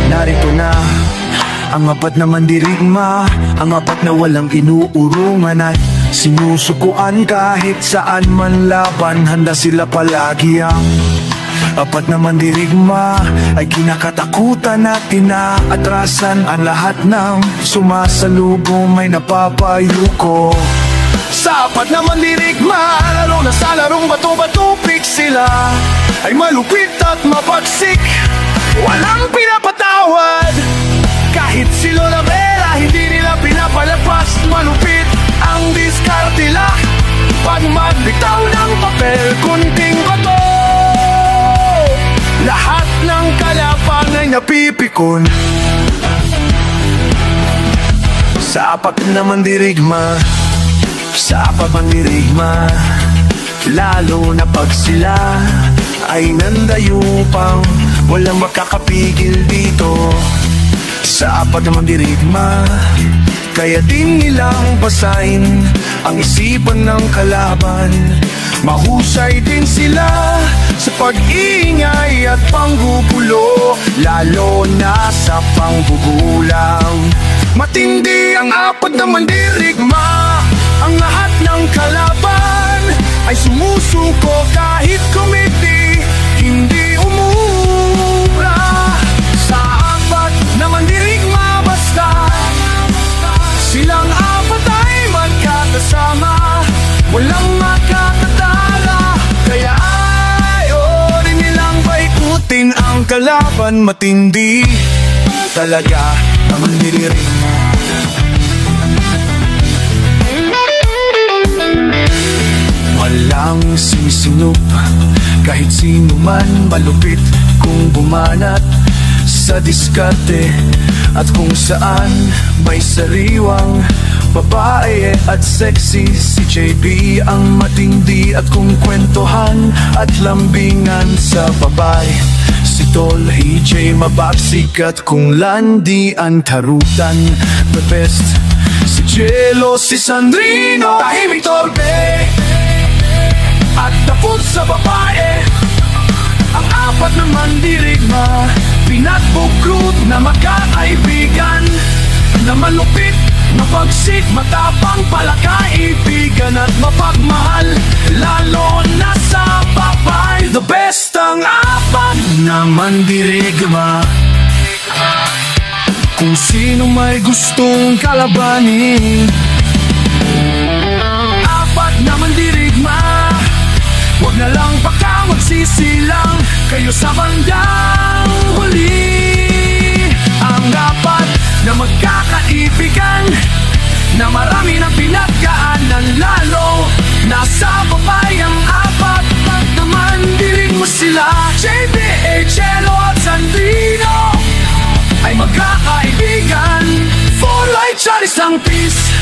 Narito na ang apat na mandirigma, ang apat na walang inuurungan at sinusukuan kahit saan man laban. Handa sila palagi. Ang apat na mandirigma ay kinakatakutan at tinaatrasan ang lahat ng sumasalubong may napapayuko. Sa apat na mandirigma, lalo na sa larong bato-batupik, sila ay malupit at mapagsik. Walang pinapatawad, kahit si Lola Bella hindi nila pinapalapas. Malupit ang diskarte nila pag magbitaw ng papel, kunting bato, lahat ng kalaban ay napipikon. Sa apat na mandirigma, sa apat mandirigma, lalo na pag sila ay nandayupang, walang makakapigil dito. Sa apat na mandirigma, kaya din nilang basahin ang isipan ng kalaban. Mahusay din sila sa pag-iingay at panggugulo, lalo na sa panggugulang. Matindi ang apat na mandirigma, ang lahat ng kalaban ay sumusuko kahit kumiti, hindi umura. Sa apat na mandirigma, basta silang apat ay magkakasama, walang makakatala. Kaya ayaw rin nilang baikutin ang kalaban. Matindi talaga ang mandirigma. Walang sisinup, kahit sino man malupit kung bumanat sa diskarte. At kung saan may sariwang babae at sexy, si JB ang matindi. At kung kwentuhan at lambingan sa babae, si Tol EJ mabagsik. At kung landi ang tarutan, the best si Jello, si Sandrino, tahimik torpe at tapos sa babae. Ang apat na mandirigma, pinagbukrut na magkakaibigan, na malupit, mapagsik, matapang, palakaibigan at mapagmahal, lalo na sa babae. The best ang apat na mandirigma. Kung sino may gustong kalabanin, apat na mandirigma, huwag na lang baka magsisilang kayo sa bandang huli. Ang apat na magkakaibigan, na marami ng pinagkaanan, lalo nasa babae. Ang apat na mandirigma, sila JB, Jello at Sandrino ay magkakaibigan, for life at isang peace.